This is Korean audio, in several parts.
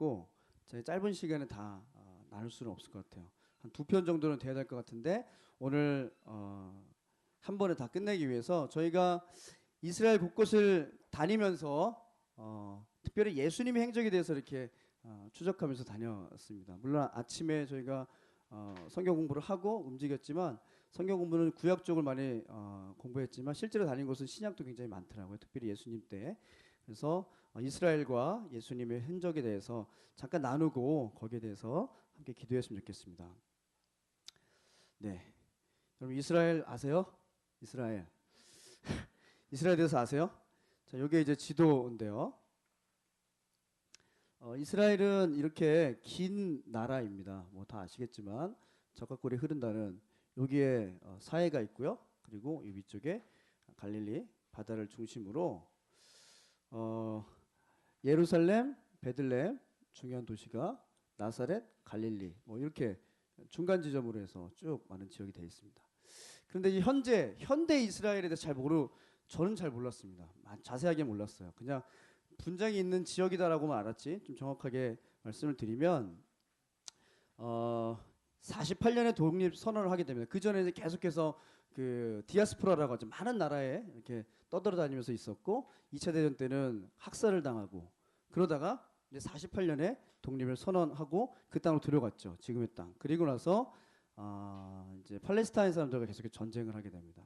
많아갖고 저희 짧은 시간에 다 나눌 수는 없을 것 같아요. 한 두 편 정도는 돼야 될 것 같은데 오늘 한 번에 다 끝내기 위해서 저희가 이스라엘 곳곳을 다니면서 특별히 예수님의 행적에 대해서 이렇게 추적하면서 다녔습니다. 물론 아침에 저희가 성경 공부를 하고 움직였지만 성경 공부는 구약 쪽을 많이 공부했지만 실제로 다닌 곳은 신약도 굉장히 많더라고요. 특별히 예수님 때. 그래서 이스라엘과 예수님의 흔적에 대해서 잠깐 나누고 거기에 대해서 함께 기도했으면 좋겠습니다. 네, 여러분 이스라엘 아세요? 이스라엘. 이스라엘에 대해서 아세요? 자, 이게 이제 지도인데요. 이스라엘은 이렇게 긴 나라입니다. 뭐 다 아시겠지만 적각골이 흐른다는 여기에 사해가 있고요. 그리고 이 위쪽에 갈릴리 바다를 중심으로 예루살렘, 베들레헴 중요한 도시가 나사렛, 갈릴리 뭐 이렇게 중간 지점으로 해서 쭉 많은 지역이 되어 있습니다. 그런데 이 현대 이스라엘에 대해서 저는 잘 몰랐습니다. 자세하게 몰랐어요. 그냥 분쟁이 있는 지역이다라고만 알았지. 좀 정확하게 말씀을 드리면 48년에 독립 선언을 하게 됩니다. 그 전에 계속해서 그 디아스포라라고 하죠. 많은 나라에 이렇게 떠돌아다니면서 있었고 2차 대전 때는 학살을 당하고 그러다가 이제 48년에 독립을 선언하고 그 땅으로 들어갔죠. 지금의 땅. 그리고 나서 이제 팔레스타인 사람들과 계속 전쟁을 하게 됩니다.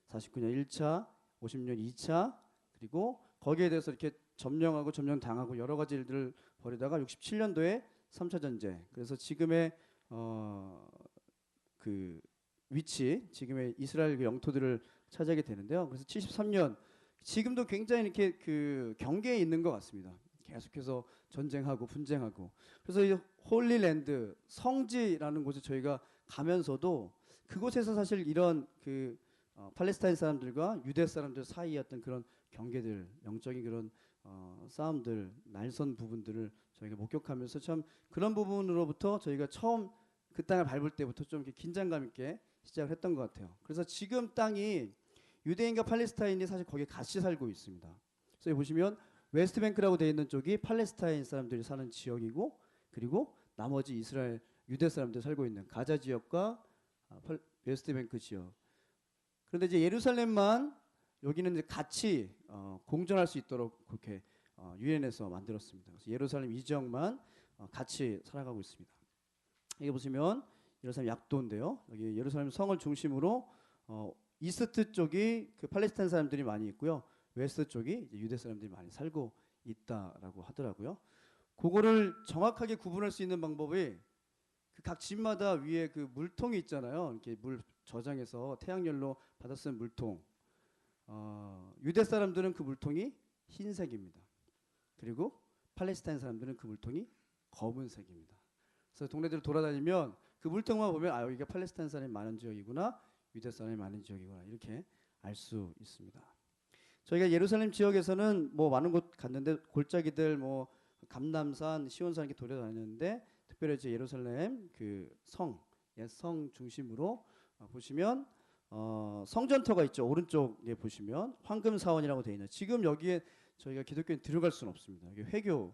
49년 1차, 50년 2차, 그리고 거기에 대해서 이렇게 점령하고 점령당하고 여러 가지 일들을 벌이다가 67년도에 3차 전쟁. 그래서 지금의 그 위치, 지금의 이스라엘 그 영토들을 차지하게 되는데요. 그래서 73년 지금도 굉장히 이렇게 그 경계에 있는 것 같습니다. 계속해서 전쟁하고 분쟁하고. 그래서 이 홀리랜드 성지라는 곳에 저희가 가면서도 그곳에서 사실 이런 그 팔레스타인 사람들과 유대 사람들 사이의 어떤 그런 경계들, 영적인 그런 싸움들, 날선 부분들을 저희가 목격하면서 참 그런 부분으로부터 저희가 처음 그 땅을 밟을 때부터 좀 이렇게 긴장감 있게 시작을 했던 것 같아요. 그래서 지금 땅이 유대인과 팔레스타인이 사실 거기에 같이 살고 있습니다. 그래서 여기 보시면 웨스트뱅크라고 되어 있는 쪽이 팔레스타인 사람들이 사는 지역이고 그리고 나머지 이스라엘 유대 사람들이 살고 있는 가자 지역과 웨스트뱅크 지역. 그런데 이제 예루살렘만 여기는 이제 같이 공존할 수 있도록 그렇게 유엔에서 만들었습니다. 그래서 예루살렘 이 지역만 같이 살아가고 있습니다. 여기 보시면 예루살렘 약도인데요. 여기 예루살렘 성을 중심으로 이스트 쪽이 그 팔레스타인 사람들이 많이 있고요. 웨스트 쪽이 이제 유대 사람들이 많이 살고 있다라고 하더라고요. 그거를 정확하게 구분할 수 있는 방법이 그 각 집마다 위에 그 물통이 있잖아요. 이렇게 물 저장해서 태양열로 받아 쓰는 물통. 유대 사람들은 그 물통이 흰색입니다. 그리고 팔레스타인 사람들은 그 물통이 검은색입니다. 그래서 동네들 돌아다니면 그 물통만 보면 여기가 팔레스타인 사람이 많은 지역이구나, 유대 사람이 많은 지역이구나 이렇게 알 수 있습니다. 저희가 예루살렘 지역에서는 뭐 많은 곳 갔는데 골짜기들 뭐 감람산, 시온산 이렇게 돌아다녔는데 특별히 이제 예루살렘 그 성 중심으로 보시면 성전터가 있죠. 오른쪽에 보시면 황금 사원이라고 되어 있는. 지금 여기에 저희가 기독교인 들어갈 수는 없습니다. 여기 회교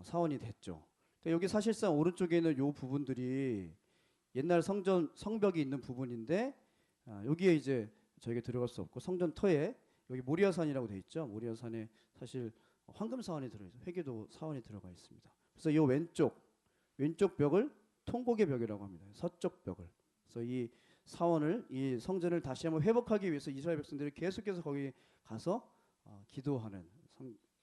사원이 됐죠. 그러니까 여기 사실상 오른쪽에 있는 요 부분들이 옛날 성벽이 있는 부분인데 여기에 이제 저희가 들어갈 수 없고 성전터에 여기 모리아산이라고 되어 있죠. 모리아산에 사실 황금 사원이 들어있어요. 회계도 사원이 들어가 있습니다. 그래서 이 왼쪽 벽을 통곡의 벽이라고 합니다. 서쪽 벽을. 그래서 이 사원을 이 성전을 다시 한번 회복하기 위해서 이스라엘 백성들이 계속해서 거기 가서 기도하는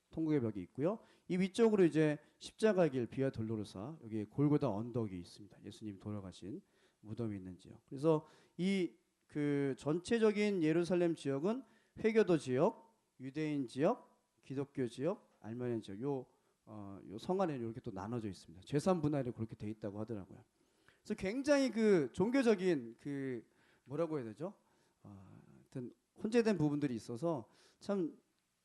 통곡의 벽이 있고요. 이 위쪽으로 이제 십자가의 길 비아 돌로로사 여기 골고다 언덕이 있습니다. 예수님 돌아가신 무덤이 있는 지역. 그래서 이 그 전체적인 예루살렘 지역은 회교도 지역, 유대인 지역, 기독교 지역, 알마니아 지역 요 성 안에 이렇게 또 나눠져 있습니다. 재산 분할이 그렇게 돼 있다고 하더라고요. 그래서 굉장히 그 종교적인 그 뭐라고 해야 되죠? 하여튼 혼재된 부분들이 있어서 참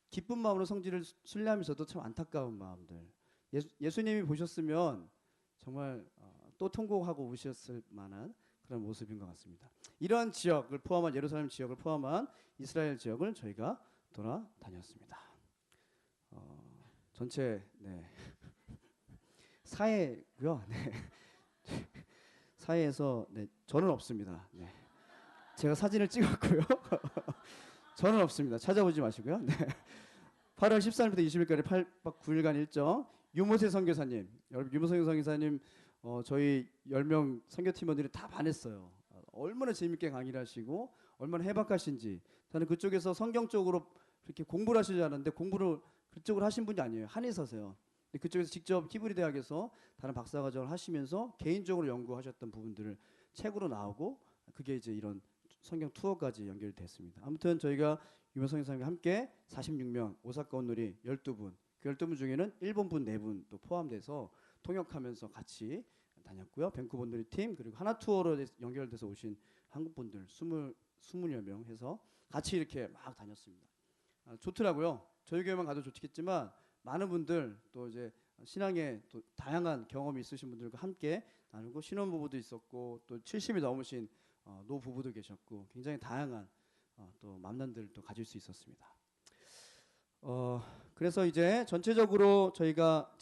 기쁜 마음으로 성지를 순례하면서도 참 안타까운 마음들. 예수님이 보셨으면 정말 또 통곡하고 우셨을 만한 그런 모습인 것 같습니다. 이러한 지역을 포함한 예루살렘 지역을 포함한 이스라엘 지역을 저희가 돌아다녔습니다. 전체 사해고요. 네. 사해에서 네, 저는 없습니다. 네. 제가 사진을 찍었고요. 저는 없습니다. 찾아보지 마시고요. 네. 8월 14일부터 20일까지 8박 9일간 일정. 유모세 선교사님, 여러분 유모세 선교사님 저희 10명 선교팀원들이 다 반했어요. 얼마나 재밌게 강의를 하시고 얼마나 해박하신지. 저는 그쪽에서 성경 쪽으로 그렇게 공부를 하시지 않았는데 공부를 그쪽으로 하신 분이 아니에요. 한의사세요. 그쪽에서 직접 히브리 대학에서 다른 박사과정을 하시면서 개인적으로 연구하셨던 부분들을 책으로 나오고 그게 이제 이런 성경 투어까지 연결됐습니다. 아무튼 저희가 유명성 선생님과 함께 46명 오사카 온누리 12분 그 12분 중에는 일본 분 4분 또 포함돼서 통역하면서 같이 다녔고요. 밴쿠버 온누리 팀 그리고 하나 투어로 연결돼서 오신 한국 분들 20여 명 해서 같이 이렇게 막 다녔습니다. 좋더라고요. 저희 교회만 가도 좋겠지만 많은 분들 또 이제 신앙에 또 다양한 경험이 있으신 분들과 함께 나누고 신혼부부도 있었고 또 70이 넘으신 노부부도 계셨고 굉장히 다양한 또 만남들도 가질 수 있었습니다. 그래서 이제 전체적으로 제가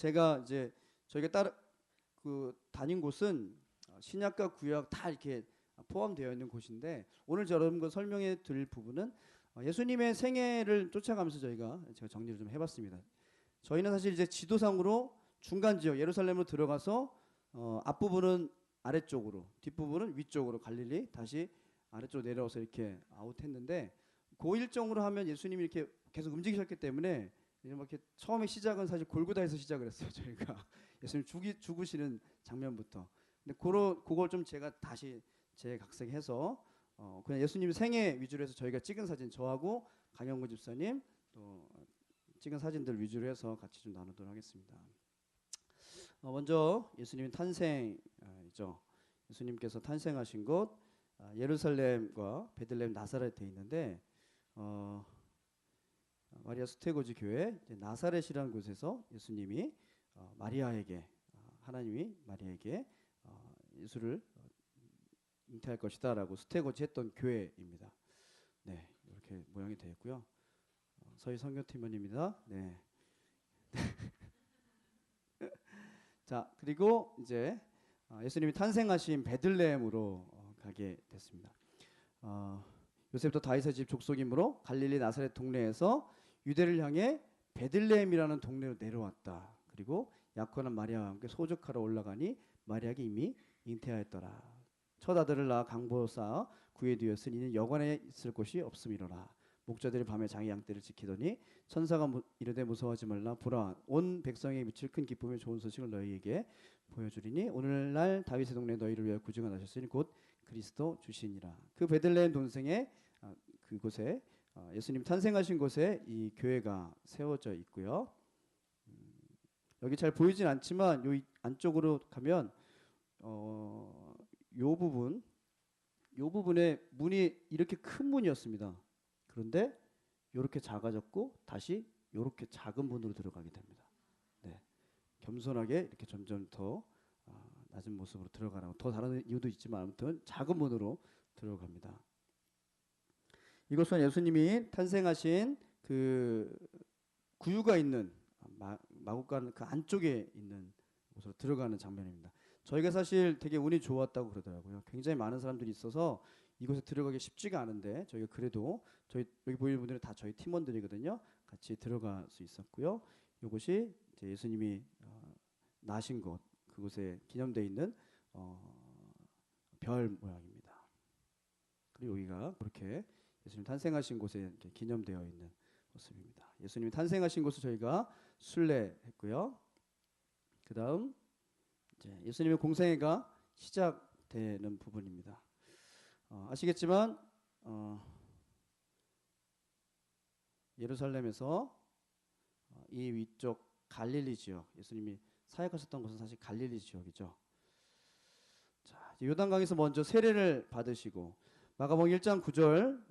이제 저희가 다닌 곳은 신약과 구약 다 이렇게 포함되어 있는 곳인데 오늘 여러분과 설명해 드릴 부분은 예수님의 생애를 쫓아가면서 제가 정리를 좀 해봤습니다. 저희는 사실 이제 지도상으로 중간 지역 예루살렘으로 들어가서 앞부분은 아래쪽으로 뒷부분은 위쪽으로 갈릴리 다시 아래쪽으로 내려와서 이렇게 아웃했는데 그 일정으로 하면 예수님이 이렇게 계속 움직이셨기 때문에 이렇게 처음에 시작은 사실 골고다에서 시작을 했어요. 저희가 예수님 죽으시는 장면부터. 근데 그걸 좀 제가 다시 재각색해서 그냥 예수님 생애 위주로 해서 저희가 찍은 사진 저하고 강영구 집사님 또 찍은 사진들 위주로 해서 같이 좀 나누도록 하겠습니다. 먼저 예수님의 탄생이죠. 예수님께서 탄생하신 곳 예루살렘과 베들레헴 나사렛에 있는데 마리아 수태고지 교회 나사렛이라는 곳에서 예수님이 마리아에게 하나님이 마리아에게 예수를 잉태할 것이다라고 수태고지 했던 교회입니다. 네, 이렇게 모양이 되어 있고요. 서희 선교팀원입니다. 네. 자, 그리고 이제 예수님이 탄생하신 베들레헴으로 가게 됐습니다. 요셉부터 다윗의 집 족속이므로 갈릴리 나사렛 동네에서 유대를 향해 베들레헴이라는 동네로 내려왔다. 그리고 약혼한 마리아와 함께 소적하러 올라가니 마리아가 이미 잉태하였더라. 첫 아들을 낳아 강보 쌓아 구에 두었으니 이는 여관에 있을 곳이 없음이로라. 목자들이 밤에 자기 양떼를 지키더니 천사가 이르되 무서워하지 말라. 보라, 온 백성에게 미칠 큰 기쁨의 좋은 소식을 너희에게 보여주리니 오늘날 다윗의 동네 너희를 위하여 구주가 나셨으니 곧 그리스도 주시니라. 그 베들레헴 동생의 그곳에 예수님 탄생하신 곳에 이 교회가 세워져 있고요. 여기 잘 보이진 않지만 요 안쪽으로 가면 요 부분에 문이 이렇게 큰 문이었습니다. 그런데 이렇게 작아졌고 다시 이렇게 작은 문으로 들어가게 됩니다. 네, 겸손하게 이렇게 점점 더 낮은 모습으로 들어가라고. 더 다른 이유도 있지만 아무튼 작은 문으로 들어갑니다. 이것은 예수님이 탄생하신 그 구유가 있는 마국간 그 안쪽에 있는 곳으로 들어가는 장면입니다. 저희가 사실 되게 운이 좋았다고 그러더라고요. 굉장히 많은 사람들이 있어서 이곳에 들어가기 쉽지가 않은데 저희가 그래도 여기 보이는 분들은 다 저희 팀원들이거든요. 같이 들어갈 수 있었고요. 이곳이 이제 예수님이 나신 곳 그곳에 기념되어 있는 별 모양입니다. 그리고 여기가 그렇게 예수님 탄생하신 곳에 이렇게 기념되어 있는 모습입니다. 예수님이 탄생하신 곳을 저희가 순례했고요. 그 다음 예수님의 공생애가 시작되는 부분입니다. 아시겠지만 예루살렘에서 이 위쪽 갈릴리 지역 예수님이 사역하셨던 곳은 사실 갈릴리 지역이죠. 자, 요단강에서 먼저 세례를 받으시고 마가복음 1장 9절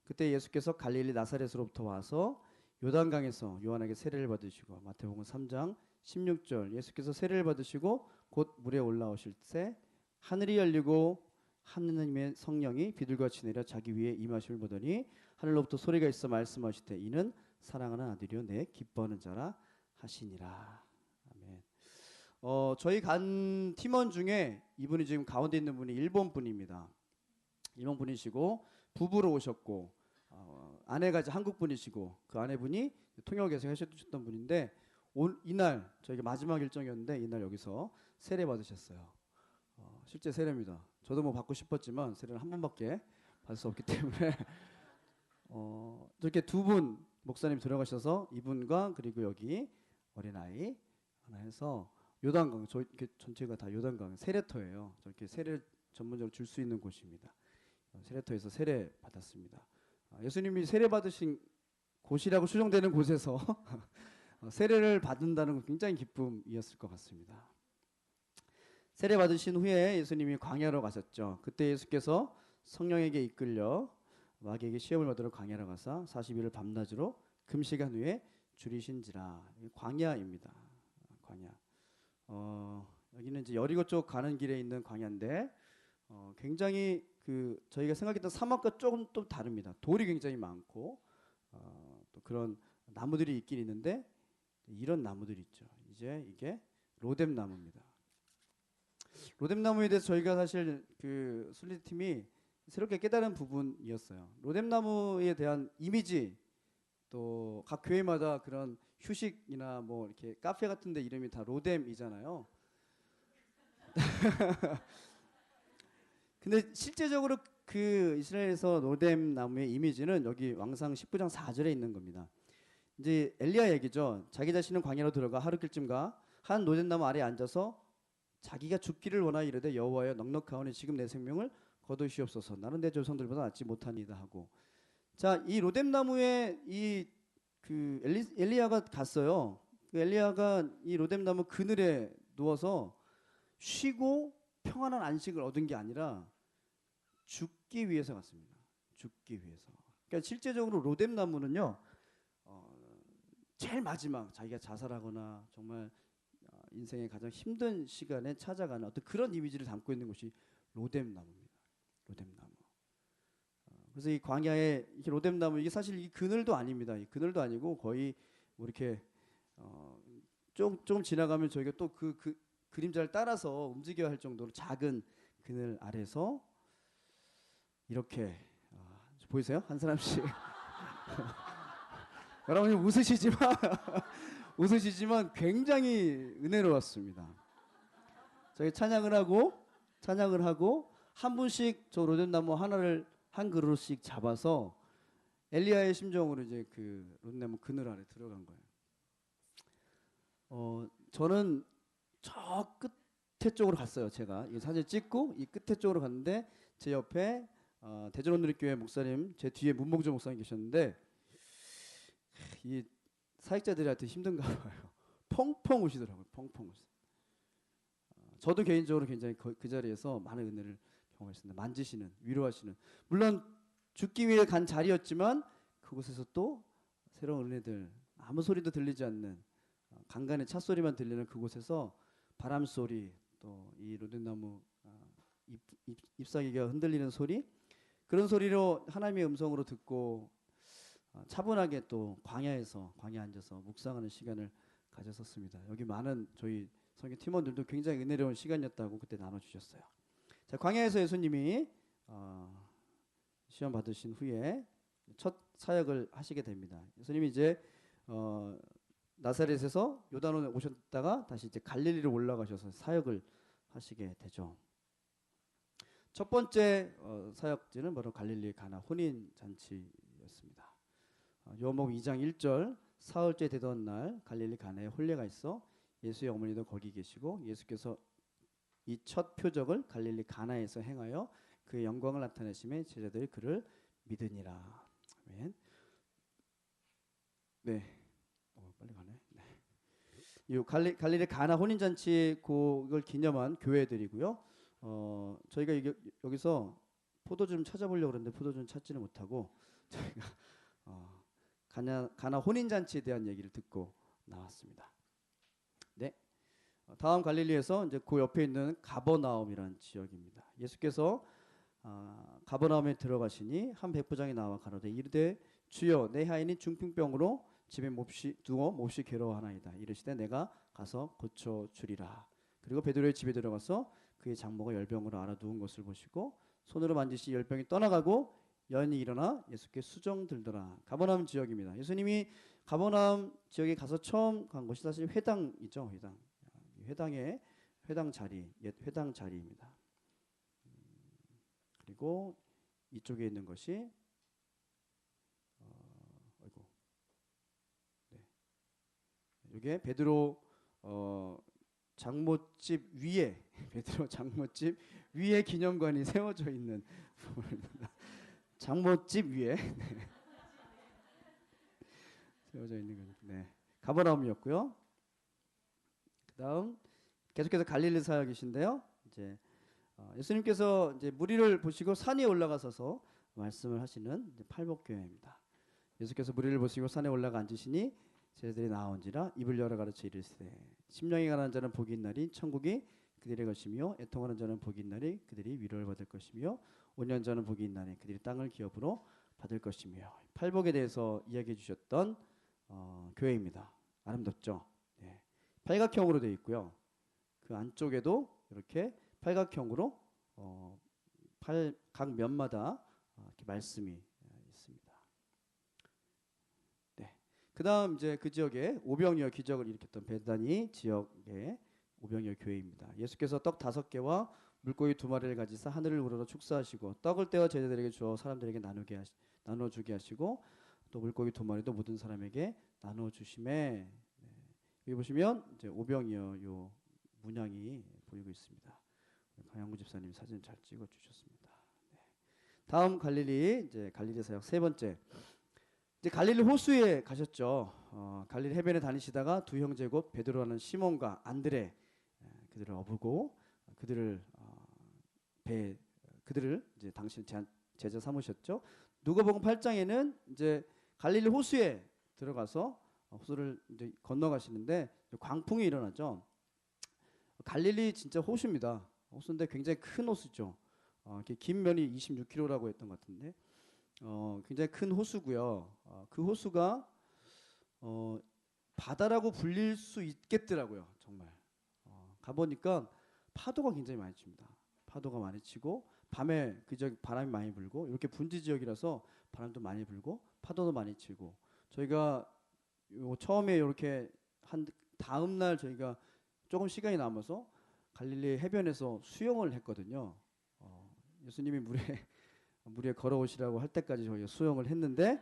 그때 예수께서 갈릴리 나사렛으로부터 와서 요단강에서 요한에게 세례를 받으시고 마태복음 3장 16절 예수께서 세례를 받으시고 곧 물에 올라오실 때 하늘이 열리고 하느님의 성령이 비둘기같이 내려 자기 위에 임하심을 보더니 하늘로부터 소리가 있어 말씀하시되 이는 사랑하는 아들이요 내 기뻐하는 자라 하시니라. 아멘. 저희 간 팀원 중에 이분이 지금 가운데 있는 분이 일본 분입니다. 일본 분이시고 부부로 오셨고 아내가 이제 한국 분이시고 그 아내분이 통역에서 하셨던 분인데 이날 저희가 마지막 일정이었는데 이날 여기서 세례 받으셨어요. 실제 세례입니다. 저도 뭐 받고 싶었지만 세례를 한 번밖에 받을 수 없기 때문에 이렇게 두 분 목사님 들어가셔서 이분과 그리고 여기 어린아이 하나 해서 요단강 저희 전체가 다 요단강 세례터예요. 저렇게 세례를 전문적으로 줄 수 있는 곳입니다. 세례터에서 세례 받았습니다. 예수님이 세례 받으신 곳이라고 추정되는 곳에서 세례를 받는다는 건 굉장히 기쁨이었을 것 같습니다. 세례 받으신 후에 예수님이 광야로 가셨죠. 그때 예수께서 성령에게 이끌려 마귀에게 시험을 받으러 광야로 가사 40일을 밤낮으로 금식한 후에 줄이신지라. 광야입니다. 광야. 여기는 이제 여리고 쪽 가는 길에 있는 광야인데 굉장히 저희가 생각했던 사막과 조금 또 다릅니다. 돌이 굉장히 많고 또 그런 나무들이 있긴 있는데 이런 나무들이 있죠. 이제 이게 로뎀 나무입니다. 로뎀 나무에 대해서 저희가 사실 순리팀이 새롭게 깨달은 부분이었어요. 로뎀 나무에 대한 이미지 또 각 교회마다 그런 휴식이나 뭐 이렇게 카페 같은데 이름이 다 로뎀이잖아요. 근데 실제적으로 이스라엘에서 로뎀 나무의 이미지는 여기 왕상 19장 4절에 있는 겁니다. 이제 엘리야 얘기죠. 자기 자신은 광야로 들어가 하루길쯤 가 한 로뎀 나무 아래에 앉아서 자기가 죽기를 원하여 이르되 여호와여 넉넉하오니 지금 내 생명을 거두시옵소서. 나는 내 조상들보다 낫지 못하니이다 하고. 자, 이 로뎀 나무에 엘리야가 갔어요. 엘리야가 이 로뎀 나무 그늘에 누워서 쉬고 평안한 안식을 얻은 게 아니라 죽기 위해서 갔습니다. 죽기 위해서. 그러니까 실제적으로 로뎀 나무는요, 제일 마지막 자기가 자살하거나 정말 인생의 가장 힘든 시간에 찾아가는 어떤 그런 이미지를 담고 있는 것이 로뎀 나무입니다. 로뎀 나무. 그래서 이 광야에 이렇게 로뎀 나무 이게 사실 이 그늘도 아닙니다. 이 그늘도 아니고 거의 뭐 이렇게 조금 지나가면 저희가 또 그 그림자를 따라서 움직여야 할 정도로 작은 그늘 아래서 이렇게 보이세요? 한 사람씩. 여러분이 웃으시지만 굉장히 은혜로웠습니다. 저희 찬양을 하고 한 분씩 저 로뎀나무 하나를 한 그릇씩 잡아서 엘리야의 심정으로 이제 그 로뎀나무 그늘 아래 들어간 거예요. 저는 저 끝에 쪽으로 갔어요. 제가 이 사진 찍고 이 끝에 쪽으로 갔는데 제 옆에 대전원누리교회 목사님, 제 뒤에 문봉주 목사님 계셨는데 이 사역자들한테 힘든가 봐요. 펑펑 우시더라고요. 펑펑 우시. 저도 개인적으로 굉장히 그 자리에서 많은 은혜를 경험했습니다. 만지시는, 위로하시는. 물론 죽기 위해 간 자리였지만 그곳에서 또 새로운 은혜들, 아무 소리도 들리지 않는 간간의 차 소리만 들리는 그곳에서 바람 소리, 또 이 로뎀나무 잎사귀가 흔들리는 소리, 그런 소리로 하나님의 음성으로 듣고 차분하게 또 광야에 앉아서 묵상하는 시간을 가졌었습니다. 여기 많은 저희 성경 팀원들도 굉장히 은혜로운 시간이었다고 그때 나눠주셨어요. 자, 광야에서 예수님이 시험 받으신 후에 첫 사역을 하시게 됩니다. 예수님이 이제 나사렛에서 요단원에 오셨다가 다시 이제 갈릴리로 올라가셔서 사역을 하시게 되죠. 첫 번째 사역지는 바로 갈릴리 가나 혼인 잔치였습니다. 요한복음 2장 1절 사흘째 되던 날 갈릴리 가나에 혼례가 있어 예수의 어머니도 거기 계시고 예수께서 이 첫 표적을 갈릴리 가나에서 행하여 그의 영광을 나타내심에 제자들이 그를 믿으니라. 아멘. 네. 빨리 가네. 네. 이 갈릴리 가나 혼인 잔치 그걸 기념한 교회들이고요. 저희가 여기서 포도주 찾아보려고 그랬는데 포도주는 찾지는 못하고 저희가 가나 혼인 잔치에 대한 얘기를 듣고 나왔습니다. 네. 다음 갈릴리에서 이제 그 옆에 있는 가버나움이라는 지역입니다. 예수께서 가버나움에 들어가시니 한 백부장이 나와 가로되 이르되 주여 내 하인이 중풍병으로 집에 몹시 누워 몹시 괴로워하나이다. 이르시되 내가 가서 고쳐 주리라. 그리고 베드로의 집에 들어가서 그의 장모가 열병으로 앓아 누운 것을 보시고 손으로 만지시 열병이 떠나가고 여인이 일어나 예수께 수정 들더라. 가버나움 지역입니다. 예수님이 가버나움 지역에 가서 처음 간 곳이 사실 회당이죠. 회당의 회당 자리, 옛 회당 자리입니다. 그리고 이쪽에 있는 것이 아이고, 네, 이게 베드로 장모집 위에 베드로 장모집 위에 기념관이 세워져 있는 부분입니다. 장모집 위에 네. 세워져 있는 건 네. 가버나움이었고요. 그다음 계속해서 갈릴리 사역이신데요. 이제 예수님께서 이제 무리를 보시고 산에 올라가서서 말씀을 하시는 팔복교회입니다. 예수께서 무리를 보시고 산에 올라가 앉으시니 제자들이 나온지라 입을 열어 가르쳐 이르시되 심령이 가난한 자는 복이 있나니 천국이 그들의 것이며 애통하는 자는 복이 있나니 그들이 위로를 받을 것이며 온유한 자는 복이 있나니 그들이 땅을 기업으로 받을 것이며 팔복에 대해서 이야기해 주셨던 교회입니다. 아름답죠? 네. 팔각형으로 되어 있고요. 그 안쪽에도 이렇게 팔각형으로 각 면마다 이렇게 말씀이 있습니다. 네. 그다음 이제 그 지역에 오병이어 기적을 일으켰던 베다니 지역의 오병이어 교회입니다. 예수께서 떡 5개와 물고기 2마리를 가지사 하늘을 우러러 축사하시고 떡을 떼어 제자들에게 주어 사람들에게 나눠 주게 하시고 또 물고기 2마리도 모든 사람에게 나눠 주심에 네. 여기 보시면 이제 오병이어 요 문양이 보이고 있습니다. 강양구 집사님 사진 잘 찍어 주셨습니다. 네. 다음 이제 갈릴리 사역 세 번째. 이제 갈릴리 호수에 가셨죠. 갈릴리 해변에 다니시다가 두 형제 곧 베드로라는 시몬과 안드레 그들을 어부고 그들을 이제 당신 제자 삼으셨죠. 누가복음 8장에는 이제 갈릴리 호수에 들어가서 호수를 이제 건너가시는데 광풍이 일어나죠. 갈릴리 진짜 호수입니다. 호수인데 굉장히 큰 호수죠. 긴 면이 26km라고 했던 것 같은데 굉장히 큰 호수고요. 그 호수가 바다라고 불릴 수 있겠더라고요. 정말 가보니까 파도가 굉장히 많이 칩니다. 파도가 많이 치고 밤에 그저 바람이 많이 불고 이렇게 분지 지역이라서 바람도 많이 불고 파도도 많이 치고 저희가 처음에 이렇게 한 다음 날 저희가 조금 시간이 남아서 갈릴리 해변에서 수영을 했거든요. 예수님이 물에 걸어오시라고 할 때까지 저희가 수영을 했는데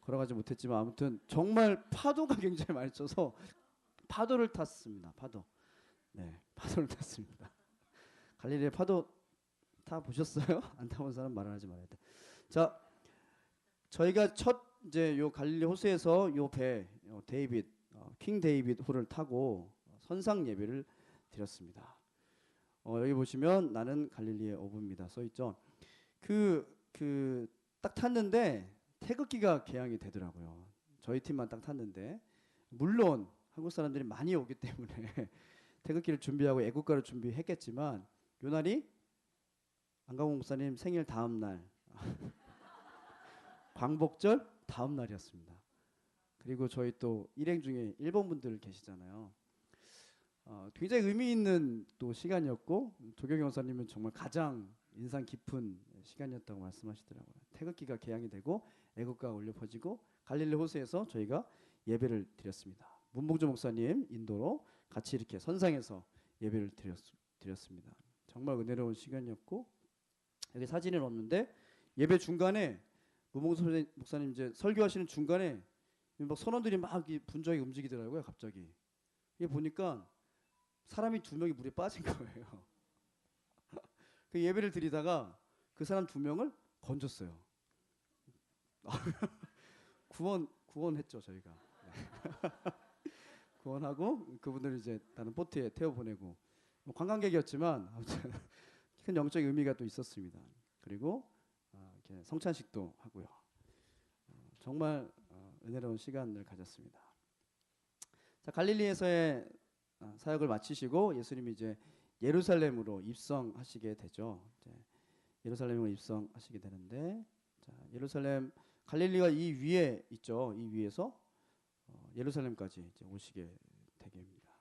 걸어가지 못했지만 아무튼 정말 파도가 굉장히 많이 쳐서 파도를 탔습니다. 파도를 탔습니다. 갈릴리의 파도 타 보셨어요? 안 타본 사람 말을 하지 말아야 돼. 자, 저희가 첫 이제 요 갈릴리 호수에서 요 배 킹 데이빗 호를 타고 선상 예배를 드렸습니다. 여기 보시면 나는 갈릴리의 어부입니다. 써 있죠. 딱 탔는데 태극기가 개양이 되더라고요. 저희 팀만 딱 탔는데 물론 한국 사람들이 많이 오기 때문에 태극기를 준비하고 애국가를 준비했겠지만 요 날이 안강호 목사님 생일 다음 날 광복절 다음 날이었습니다. 그리고 저희 또 일행 중에 일본 분들 계시잖아요. 굉장히 의미 있는 또 시간이었고 조경 형사님은 정말 가장 인상 깊은 시간이었다고 말씀하시더라고요. 태극기가 개양이 되고 애국가가 울려 퍼지고 갈릴리 호수에서 저희가 예배를 드렸습니다. 문봉주 목사님 인도로 같이 이렇게 선상에서 예배를 드렸습니다. 정말 은혜로운 시간이었고 여기 사진은 없는데 예배 중간에 문봉주 목사님 이제 설교하시는 중간에 막 선원들이 막 분주하게 움직이더라고요. 갑자기 이게 보니까 사람이 2명이 물에 빠진 거예요. 그 예배를 드리다가 그 사람 2명을 건졌어요. 구원했죠 저희가. 구원하고 그분들을 이제 다른 보트에 태워 보내고 관광객이었지만 아무튼 큰 영적 의미가 또 있었습니다. 그리고 이렇게 성찬식도 하고요. 정말 은혜로운 시간을 가졌습니다. 자, 갈릴리에서의 사역을 마치시고 예수님이 이제 예루살렘으로 입성하시게 되죠. 예루살렘으로 입성하시게 되는데 자, 예루살렘 갈릴리가 이 위에 있죠. 이 위에서 예루살렘까지 이제 오시게 되게 됩니다.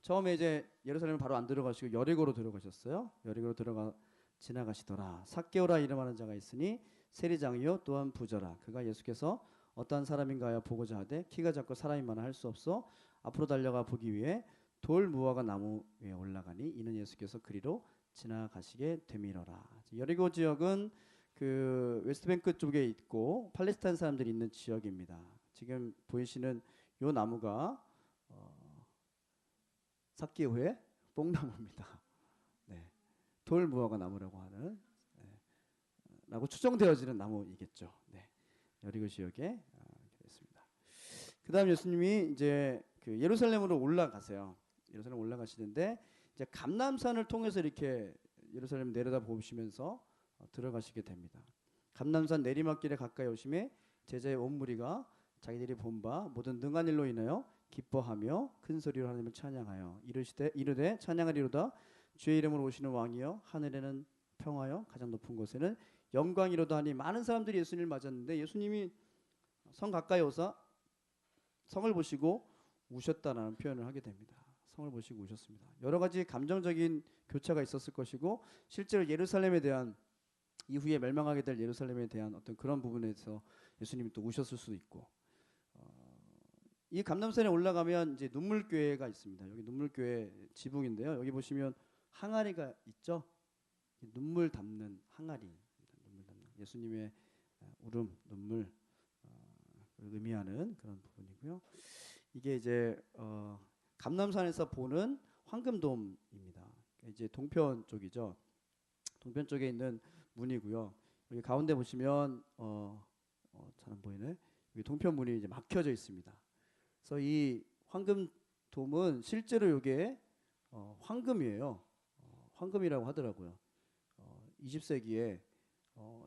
처음에 이제 예루살렘 바로 안 들어가시고 여리고로 들어가셨어요. 여리고로 들어가 지나가시더라. 삭개오라 이름하는 자가 있으니 세리장이요 또한 부자라. 그가 예수께서 어떠한 사람인가 하여 보고자 하되 키가 작고 사람이 많아 할 수 없어 앞으로 달려가 보기 위해 돌 무화과 나무 위에 올라가니 이는 예수께서 그리로 지나가시게 되밀어라. 여리고 지역은 그 웨스트뱅크 쪽에 있고 팔레스타인 사람들이 있는 지역입니다. 지금 보이시는 요 나무가 삭개오의 뽕나무입니다. 네. 돌 무화과 나무라고 하는 라고 추정되어지는 나무이겠죠. 네. 여리고 지역에 있습니다. 그다음 예수님이 이제 그 예루살렘으로 올라가세요. 예루살렘 올라가시는데 이제 감람산을 통해서 이렇게 예루살렘 내려다 보시면서 들어가시게 됩니다. 감람산 내리막길에 가까이 오심에 제자의 온 무리가 자기들이 본 바 모든 능한 일로 인하여 기뻐하며 큰 소리로 하나님을 찬양하여 이르되 찬양하리로다 주의 이름으로 오시는 왕이여 하늘에는 평화여 가장 높은 곳에는 영광이로다 하니 많은 사람들이 예수님을 맞았는데 예수님이 성 가까이 오사 성을 보시고 우셨다라는 표현을 하게 됩니다. 성을 보시고 우셨습니다. 여러 가지 감정적인 교차가 있었을 것이고 실제로 예루살렘에 대한 이후에 멸망하게 될 예루살렘에 대한 어떤 그런 부분에서 예수님이 또 우셨을 수도 있고 이 감람산에 올라가면 이제 눈물교회가 있습니다. 여기 눈물교회 지붕인데요. 여기 보시면 항아리가 있죠. 눈물 담는 항아리, 눈물 담는 예수님의 울음, 눈물 의미하는 그런 부분이고요. 이게 이제 감람산에서 보는 황금돔입니다. 이제 동편 쪽이죠. 동편 쪽에 있는 문이고요. 여기 가운데 보시면 잘 안 보이네. 여기 동편 문이 이제 막혀져 있습니다. 그래서 이 황금돔은 실제로 이게 황금이에요. 황금이라고 하더라고요. 20세기에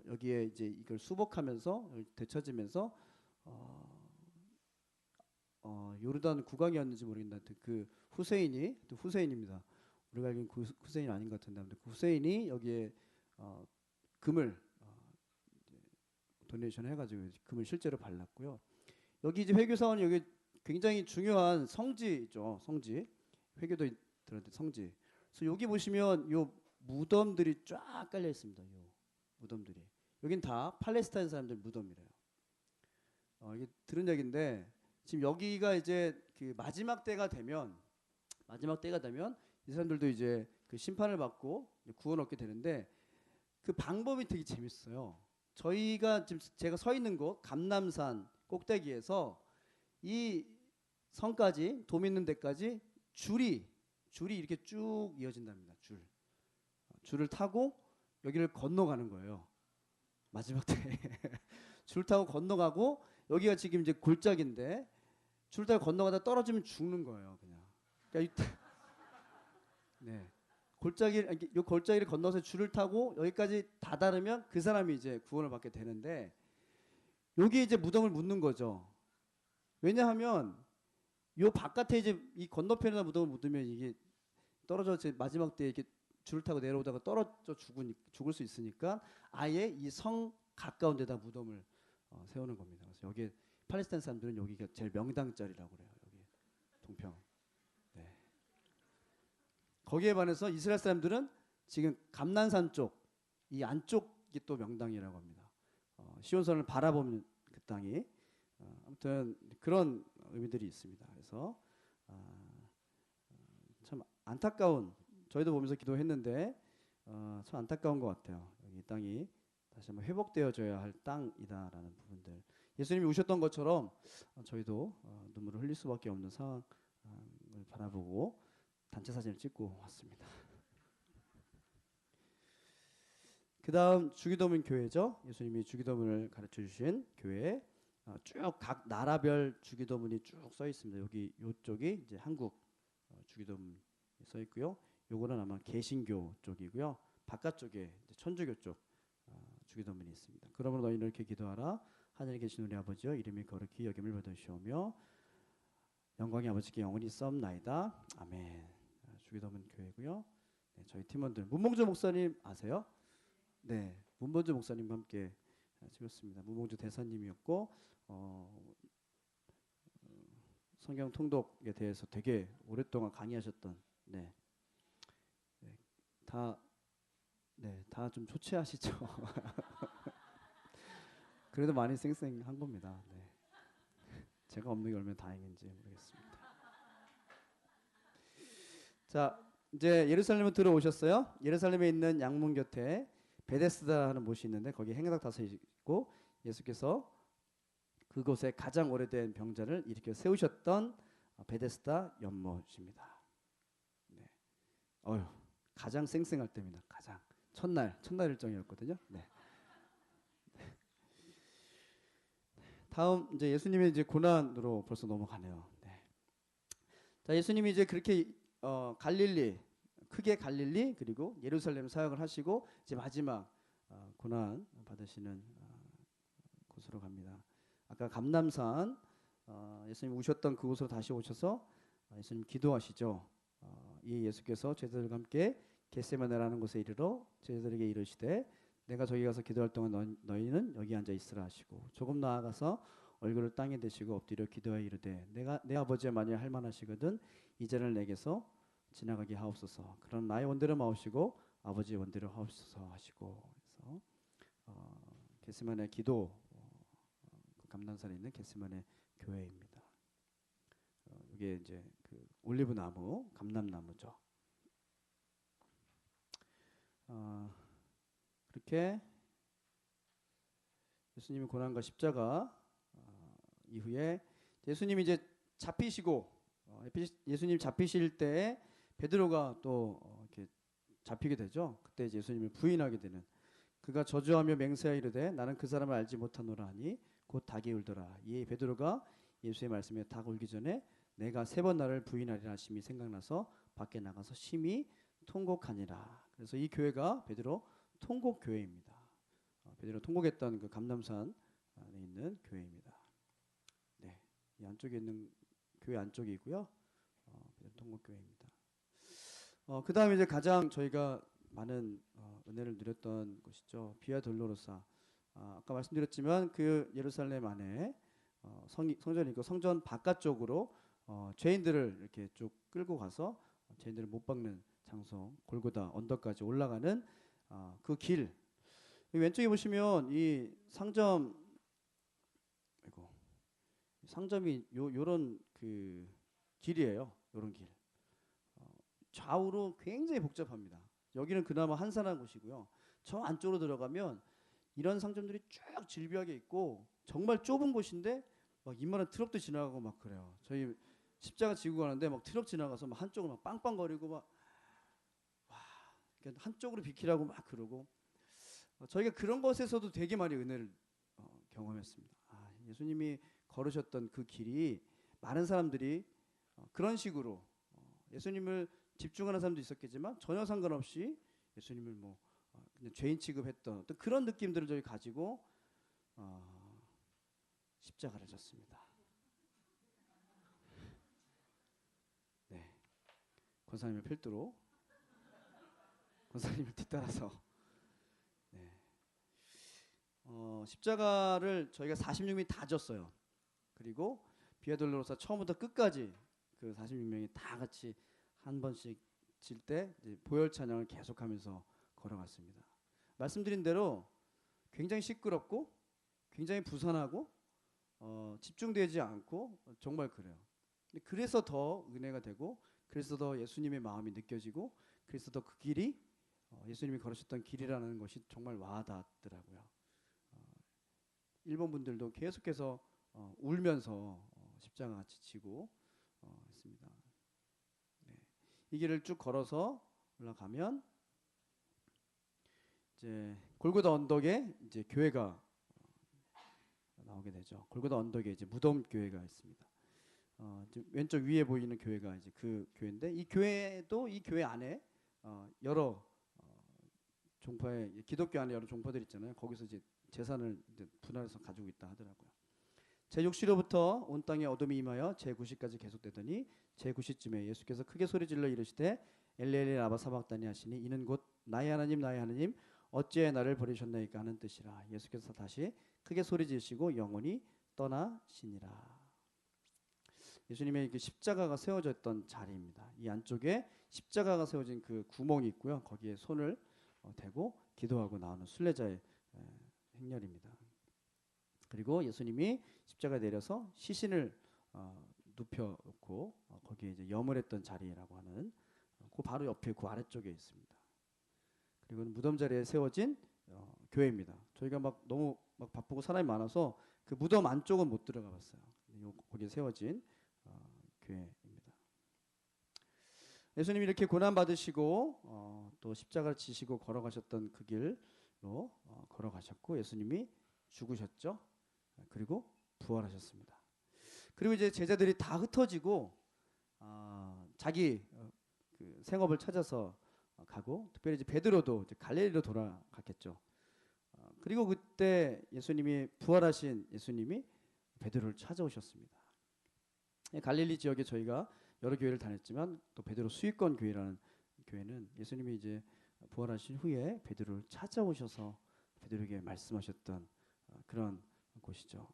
여기에 이제 이걸 수복하면서 되찾으면서 요르단 국왕이었는지 모르겠는데 그 후세인입니다. 우리가 알기로는 그 후세인 아닌 것 같은데 그 후세인이 여기에 금을 도네이션 해가지고 금을 실제로 발랐고요. 여기 이제 회교사원이 여기 굉장히 중요한 성지죠. 성지 회교도 들었는데 성지. 그래서 여기 보시면 요 무덤들이 쫙 깔려 있습니다. 요 무덤들이. 여긴 다 팔레스타인 사람들 무덤이래요. 이게 들은 얘기인데 지금 여기가 이제 그 마지막 때가 되면 이 사람들도 이제 그 심판을 받고 구원 얻게 되는데 그 방법이 되게 재밌어요. 저희가 지금 제가 서 있는 곳 감람산 꼭대기에서 이 성까지 돔 있는 데까지 줄이 이렇게 쭉 이어진답니다. 줄을 타고 여기를 건너가는 거예요. 마지막 때 줄 타고 건너가고 여기가 지금 이제 골짜기인데 줄 타고 건너가다 떨어지면 죽는 거예요. 그냥. 그러니까 네. 골짜기를 건너서 줄을 타고 여기까지 다다르면 그 사람이 이제 구원을 받게 되는데 여기 이제 무덤을 묻는 거죠. 왜냐하면 요 바깥에 이제 이 건너편에다 무덤을 묻으면 이게 떨어져 마지막 때 이렇게 줄을 타고 내려오다가 떨어져 죽을 수 있으니까 아예 이 성 가까운 데다 무덤을 세우는 겁니다. 그래서 여기에 팔레스타인 사람들은 여기가 제일 명당 자리라고 그래요. 여기 동평. 네. 거기에 반해서 이스라엘 사람들은 지금 감난산 쪽 이 안쪽이 또 명당이라고 합니다. 시온산을 바라보는 그 땅이 아무튼 그런 의미들이 있습니다. 그래서 참 안타까운 저희도 보면서 기도했는데 참 안타까운 것 같아요. 여기 땅이 다시 한번 회복되어져야 할 땅이다라는 부분들. 예수님이 오셨던 것처럼 저희도 눈물을 흘릴 수밖에 없는 상황을 바라보고 단체 사진을 찍고 왔습니다. 그 다음 주기도문 교회죠. 예수님이 주기도문을 가르쳐 주신 교회 쭉 각 나라별 주기도문이 쭉 써 있습니다. 여기 이쪽이 이제 한국 주기도문 써 있고요. 요거는 아마 개신교 쪽이고요. 바깥쪽에 이제 천주교 쪽 주기도문이 있습니다. 그러므로 너희는 이렇게 기도하라. 하늘에 계신 우리 아버지여 이름이 거룩히 여김을 받으시오며 영광이 아버지께 영원히 썸나이다. 아멘. 주기도문 교회고요. 네, 저희 팀원들 문봉주 목사님 아세요? 네. 문본주 목사님과 함께 찍었습니다. 문봉주 대사님이었고 성경 통독에 대해서 되게 오랫동안 강의하셨던 네, 네, 다 네, 다 좀 초췌하시죠. 그래도 많이 쌩쌩한 겁니다. 네. 제가 없는 게 얼마나 다행인지 모르겠습니다. 자, 이제 예루살렘으로 들어오셨어요. 예루살렘에 있는 양문 곁에 베데스다 하는 못이 있는데 거기 행각 다섯이 있고 예수께서 그곳에 가장 오래된 병자를 일으켜 세우셨던 베데스다 연못입니다. 네. 가장 쌩쌩할 때입니다. 가장 첫날 일정이었거든요. 네. 다음 이제 예수님의 이제 고난으로 벌써 넘어가네요. 네. 자, 예수님이 이제 그렇게 갈릴리 크게 갈릴리 그리고 예루살렘 사역을 하시고 이제 마지막 고난 받으시는 곳으로 갑니다. 아까 감람산 예수님 오셨던 그곳으로 다시 오셔서 예수님 기도하시죠. 이 예수께서 제자들과 함께 겟세마네라는 곳에 이르러 제자들에게 이르시되 내가 저기 가서 기도할 동안 너희는 여기 앉아 있으라 하시고 조금 나아가서 얼굴을 땅에 대시고 엎드려 기도하여 이르되 내가 내 아버지의 만일 할 만하시거든 이 잔을 내게서 지나가게 하옵소서. 그런 나의 원대로 마옵시고 아버지의 원대로 하옵소서 하시고 그래서 겟세마네 기도 감람산에 있는 겟세마네 교회입니다. 이게 이제 그 올리브 나무, 감람나무죠. 그렇게 예수님의 고난과 십자가 이후에 예수님이 이제 잡히시고 예수님 잡히실 때 베드로가 또 이렇게 잡히게 되죠. 그때 이제 예수님을 부인하게 되는 그가 저주하며 맹세하여 이르되 나는 그 사람을 알지 못하노라 하니 곧 닭이 울더라. 이에 베드로가 예수의 말씀에 닭 울기 전에 내가 3번 나를 부인하리라 하심이 생각나서 밖에 나가서 심히 통곡하니라. 그래서 이 교회가 베드로 통곡 교회입니다. 베드로 통곡했던 그 감람산 안에 있는 교회입니다. 네, 이 안쪽에 있는 교회 안쪽이고요. 베드로 통곡 교회입니다. 그 다음에 이제 가장 저희가 많은 은혜를 누렸던 곳이죠. 비아 돌로로사. 아까 말씀드렸지만 그 예루살렘 안에 성전이 있고 성전 바깥쪽으로 죄인들을 이렇게 쭉 끌고 가서 죄인들을 못 박는 장소 골고다 언덕까지 올라가는 그 길. 왼쪽에 보시면 이 상점이 요런 그 길이에요. 요런 길. 좌우로 굉장히 복잡합니다. 여기는 그나마 한산한 곳이고요. 저 안쪽으로 들어가면 이런 상점들이 쭉 질비하게 있고 정말 좁은 곳인데 막 이만한 트럭도 지나가고 막 그래요. 저희 십자가 지고 가는데 막 트럭 지나가서 막 한쪽으로 막 빵빵거리고 막 한쪽으로 비키라고 막 그러고 저희가 그런 것에서도 되게 많이 은혜를 경험했습니다. 예수님이 걸으셨던 그 길이 많은 사람들이 그런 식으로 예수님을 집중하는 사람도 있었겠지만 전혀 상관없이 예수님을 뭐 그냥 죄인 취급했던 또 그런 느낌들을 저희 가지고 십자가를 졌습니다. 네, 권사님의 필두로 권사님을 뒤따라서 네. 십자가를 저희가 46명이 다 졌어요. 그리고 비아돌로로사 처음부터 끝까지 그 46명이 다 같이 한 번씩 질 때 보혈 찬양을 계속하면서 걸어갔습니다. 말씀드린 대로 굉장히 시끄럽고 굉장히 부산하고 집중되지 않고 정말 그래요. 그래서 더 은혜가 되고 그래서 더 예수님의 마음이 느껴지고 그래서 더 그 길이 예수님이 걸으셨던 길이라는 것이 정말 와닿더라고요. 일본 분들도 계속해서 울면서 십자가 같이 지고 했습니다. 네. 이 길을 쭉 걸어서 올라가면 이제 골고다 언덕에 이제 교회가 나오게 되죠. 골고다 언덕에 이제 무덤 교회가 있습니다. 왼쪽 위에 보이는 교회가 이제 그 교회인데 이 교회도 이 교회 안에 여러 종파의 기독교 안에 여러 종파들 있잖아요. 거기서 이제 재산을 이제 분할해서 가지고 있다 하더라고요. 제6시로부터 온 땅에 어둠이 임하여 제9시까지 계속되더니 제9시쯤에 예수께서 크게 소리질러 이르시되 엘리 엘리 라마 사박다니 하시니 이는 곧 나의 하나님 나의 하나님 어찌해 나를 버리셨나이까 하는 뜻이라. 예수께서 다시 크게 소리 지르시고 영원히 떠나시니라. 예수님의 그 십자가가 세워졌던 자리입니다. 이 안쪽에 십자가가 세워진 그 구멍이 있고요. 거기에 손을 대고 기도하고 나오는 순례자의 행렬입니다. 그리고 예수님이 십자가에 내려서 시신을 눕혀놓고 거기에 이제 염을 했던 자리라고 하는 그 바로 옆에 그 아래쪽에 있습니다. 그리고 무덤 자리에 세워진 교회입니다. 저희가 막 너무 막 바쁘고 사람이 많아서 그 무덤 안쪽은 못 들어가 봤어요. 거기에 세워진 교회입니다. 예수님이 이렇게 고난 받으시고 또 십자가를 지시고 걸어가셨던 그 길로 걸어가셨고 예수님이 죽으셨죠. 그리고 부활하셨습니다. 그리고 이제 제자들이 다 흩어지고 자기 그 생업을 찾아서 가고 특별히 이제 베드로도 이제 갈릴리로 돌아갔겠죠. 그리고 그때 예수님이 부활하신 예수님이 베드로를 찾아오셨습니다. 갈릴리 지역에 저희가 여러 교회를 다녔지만 또 베드로 수익권 교회라는 교회는 예수님이 이제 부활하신 후에 베드로를 찾아오셔서 베드로에게 말씀하셨던 그런 곳이죠.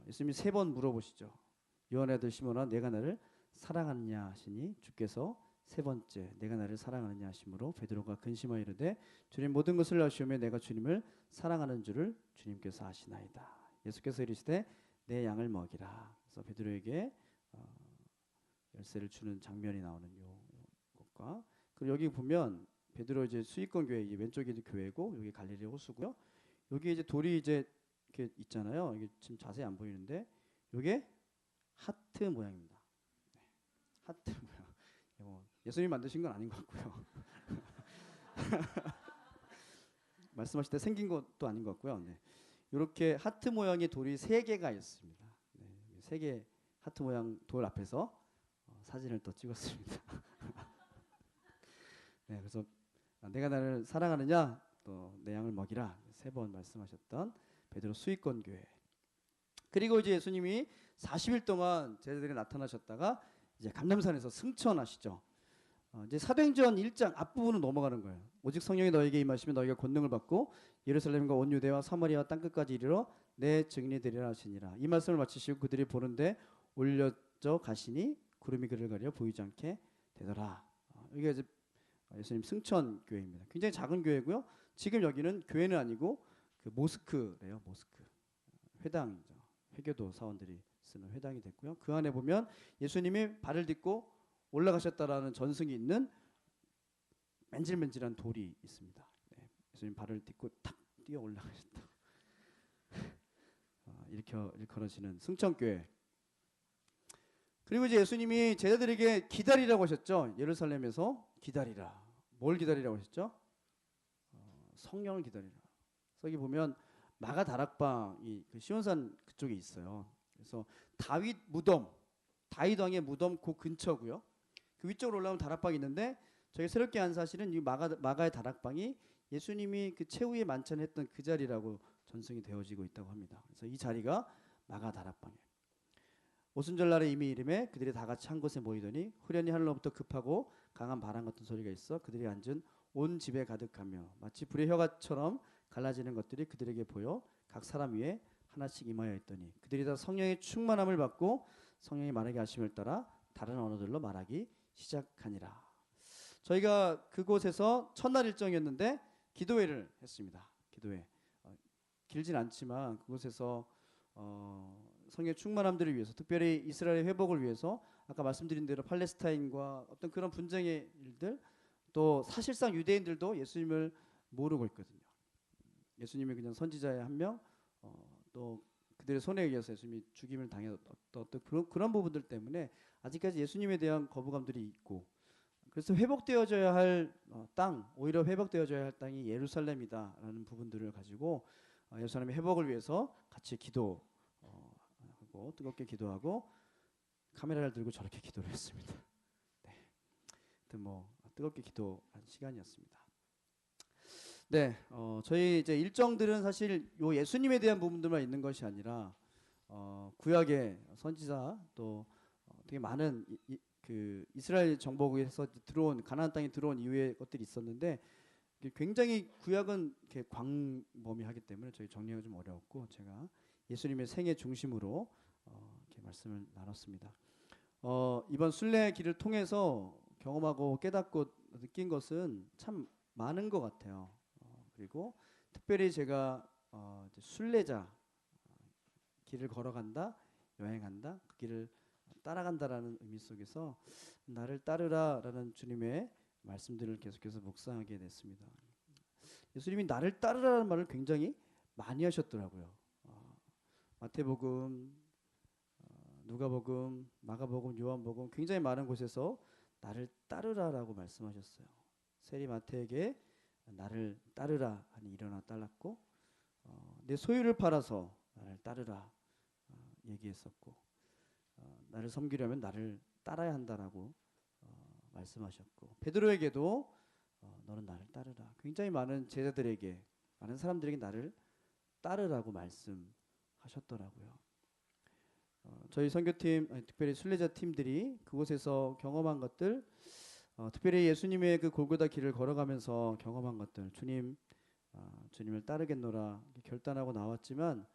예수님이 3번 물어보시죠. 요한의 아들 시몬아 내가 나를 사랑하느냐 하시니 주께서 3번째 내가 나를 사랑하느냐 하심으로 베드로가 근심하여 이르되 주님 모든 것을 아시오며 내가 주님을 사랑하는 줄을 주님께서 아시나이다. 예수께서 이르시되 내 양을 먹이라. 그래서 베드로에게 열쇠를 주는 장면이 나오는 것과 그리고 여기 보면 베드로 이제 수익권 교회 왼쪽이 교회고 여기 갈릴리 호수고요. 여기 이제 돌이 이제 이렇게 있잖아요. 이게 지금 자세히 안 보이는데 이게 하트 모양입니다. 네. 하트 모양. 예수님 만드신 건 아닌 것 같고요. 말씀하실 때 생긴 것도 아닌 것 같고요. 네. 이렇게 하트 모양의 돌이 3개가 있습니다. 네. 3개 하트 모양 돌 앞에서 사진을 또 찍었습니다. 네, 그래서 내가 나를 사랑하느냐 또 내 양을 먹이라 3번 말씀하셨던 베드로 수익권 교회. 그리고 이제 예수님이 40일 동안 제자들이 나타나셨다가 이제 감람산에서 승천하시죠. 이제 사도행전 1장 앞부분은 넘어가는 거예요. 오직 성령이 너에게 임하시면 너희가 권능을 받고 예루살렘과 온 유대와 사마리아와 땅끝까지 이르러 내 증인이 되리라 하시니라. 이 말씀을 마치시고 그들이 보는데 올려져 가시니 구름이 그를 가려 보이지 않게 되더라. 여기가 이제 예수님 승천 교회입니다. 굉장히 작은 교회고요. 지금 여기는 교회는 아니고 그 모스크래요. 모스크 회당이죠. 회교도 사원들이 쓰는 회당이 됐고요. 그 안에 보면 예수님이 발을 딛고 올라가셨다라는 전승이 있는 맨질맨질한 돌이 있습니다. 네, 예수님 발을 딛고 탁 뛰어 올라가셨다. 일컬어지는 승천교회. 그리고 이제 예수님이 제자들에게 기다리라고 하셨죠. 예루살렘에서 기다리라. 뭘 기다리라고 하셨죠? 성령을 기다리라. 여기 보면 마가 다락방이 그 시온산 그쪽에 있어요. 그래서 다윗 왕의 무덤 그 근처고요. 그 위쪽으로 올라오면 다락방이 있는데 저희 새롭게 한 사실은 이 마가의 다락방이 예수님이 그 최후의 만찬했던 그 자리라고 전승이 되어지고 있다고 합니다. 그래서 이 자리가 마가 다락방이에요. 오순절날에 이미 이름에 그들이 다 같이 한 곳에 모이더니 후련히 하늘로부터 급하고 강한 바람 같은 소리가 있어 그들이 앉은 온 집에 가득하며 마치 불의 혀같처럼 갈라지는 것들이 그들에게 보여 각 사람 위에 하나씩 임하여 있더니 그들이 다 성령의 충만함을 받고 성령이 말하게 하심을 따라 다른 언어들로 말하기 시작하니라. 저희가 그곳에서 첫날 일정이었는데 기도회를 했습니다. 기도회 길진 않지만 그곳에서 성령의 충만함들을 위해서 특별히 이스라엘의 회복을 위해서 아까 말씀드린 대로 팔레스타인과 어떤 그런 분쟁의 일들 또 사실상 유대인들도 예수님을 모르고 있거든요. 예수님이 그냥 선지자의 한 명, 또 그들의 손에 의해서 예수님이 죽임을 당했던 어떤 그런 부분들 때문에 아직까지 예수님에 대한 거부감들이 있고 그래서 회복되어져야 할 땅, 오히려 회복되어져야 할 땅이 예루살렘이다라는 부분들을 가지고 예루살렘의 회복을 위해서 같이 기도하고 뜨겁게 기도하고 카메라를 들고 저렇게 기도를 했습니다. 네, 하여튼 뭐 뜨겁게 기도한 시간이었습니다. 네, 저희 이제 일정들은 사실 요 예수님에 대한 부분들만 있는 것이 아니라 구약의 선지자 또 되게 많은 그 이스라엘 정복에서 들어온 가나안 땅에 들어온 이후의 것들이 있었는데 이게 굉장히 구약은 이렇게 광범위하기 때문에 저희 정리하기 좀 어려웠고 제가 예수님의 생애 중심으로 이렇게 말씀을 나눴습니다. 이번 순례 길을 통해서 경험하고 깨닫고 느낀 것은 참 많은 것 같아요. 그리고 특별히 제가 이제 순례자 길을 걸어간다, 여행한다, 그 길을 따라간다라는 의미 속에서 나를 따르라라는 주님의 말씀들을 계속해서 묵상하게 됐습니다. 예수님이 나를 따르라는 말을 굉장히 많이 하셨더라고요. 마태복음, 누가복음, 마가복음, 요한복음 굉장히 많은 곳에서 나를 따르라라고 말씀하셨어요. 세리 마태에게 나를 따르라 하니 일어나 따랐고 내 소유를 팔아서 나를 따르라 얘기했었고 나를 섬기려면 나를 따라야 한다라고 말씀하셨고 베드로에게도 너는 나를 따르라. 굉장히 많은 제자들에게 많은 사람들에게 나를 따르라고 말씀하셨더라고요. 저희 선교팀 특별히 순례자 팀들이 그곳에서 경험한 것들 특별히 예수님의 그 골고다 길을 걸어가면서 경험한 것들 주님을 따르겠노라 결단하고 나왔지만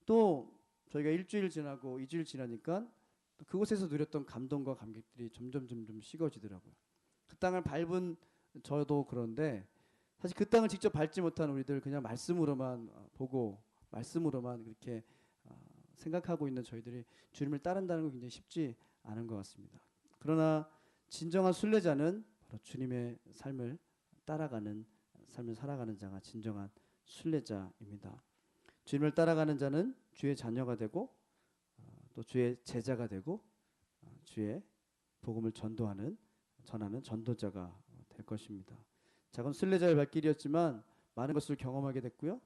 또 저희가 일주일 지나고 2주일 지나니까 또 그곳에서 누렸던 감동과 감격들이 점점 식어지더라고요. 그 땅을 밟은 저도 그런데 사실 그 땅을 직접 밟지 못한 우리들 그냥 말씀으로만 보고 말씀으로만 그렇게 생각하고 있는 저희들이 주님을 따른다는 건 굉장히 쉽지 않은 것 같습니다. 그러나 진정한 순례자는 바로 주님의 삶을 따라가는 삶을 살아가는 자가 진정한 순례자입니다. 주님을 따라가는 자는 주의 자녀가 되고 또 주의 제자가 되고 주의 복음을 전하는 전도자가 될 것입니다. 작은 순례자의 발길이었지만 많은 것을 경험하게 됐고요.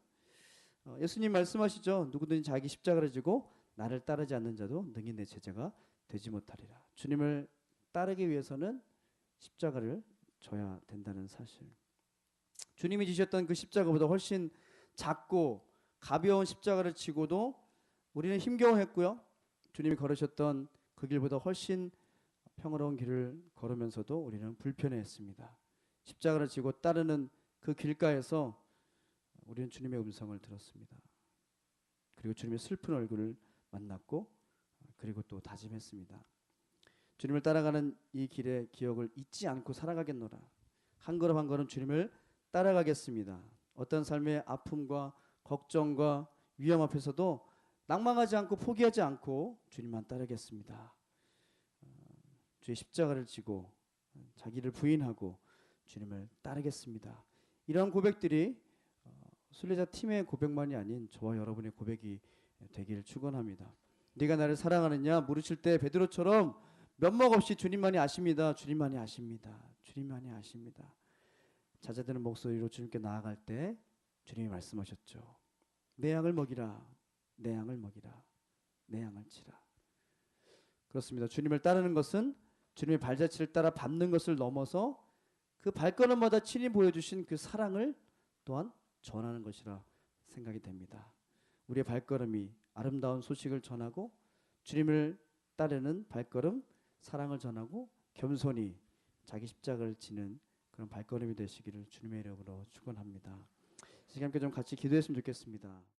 예수님 말씀하시죠. 누구든지 자기 십자가를 지고 나를 따르지 않는 자도 능히 내 제자가 되지 못하리라. 주님을 따르기 위해서는 십자가를 져야 된다는 사실. 주님이 지셨던 그 십자가보다 훨씬 작고 가벼운 십자가를 지고도 우리는 힘겨워했고요. 주님이 걸으셨던 그 길보다 훨씬 평화로운 길을 걸으면서도 우리는 불편해했습니다. 십자가를 지고 따르는 그 길가에서 우리는 주님의 음성을 들었습니다. 그리고 주님의 슬픈 얼굴을 만났고 그리고 또 다짐했습니다. 주님을 따라가는 이 길의 기억을 잊지 않고 살아가겠노라. 한 걸음 한 걸음 주님을 따라가겠습니다. 어떤 삶의 아픔과 걱정과 위험 앞에서도 낭망하지 않고 포기하지 않고 주님만 따르겠습니다. 주의 십자가를 지고 자기를 부인하고 주님을 따르겠습니다. 이러한 고백들이 순례자 팀의 고백만이 아닌 저와 여러분의 고백이 되기를 축원합니다. 네가 나를 사랑하느냐 물으실 때 베드로처럼 면목 없이 주님만이 아십니다. 주님만이 아십니다. 주님만이 아십니다. 잦아드는 목소리로 주님께 나아갈 때 주님이 말씀하셨죠. 내 양을 먹이라. 내 양을 먹이라. 내 양을 치라. 그렇습니다. 주님을 따르는 것은 주님의 발자취를 따라 밟는 것을 넘어서 그 발걸음마다 친히 보여주신 그 사랑을 또한 전하는 것이라 생각이 됩니다. 우리의 발걸음이 아름다운 소식을 전하고 주님을 따르는 발걸음, 사랑을 전하고 겸손히 자기 십자가를 지는 그런 발걸음이 되시기를 주님의 이름으로 축원합니다. 시간 함께 좀 같이 기도했으면 좋겠습니다.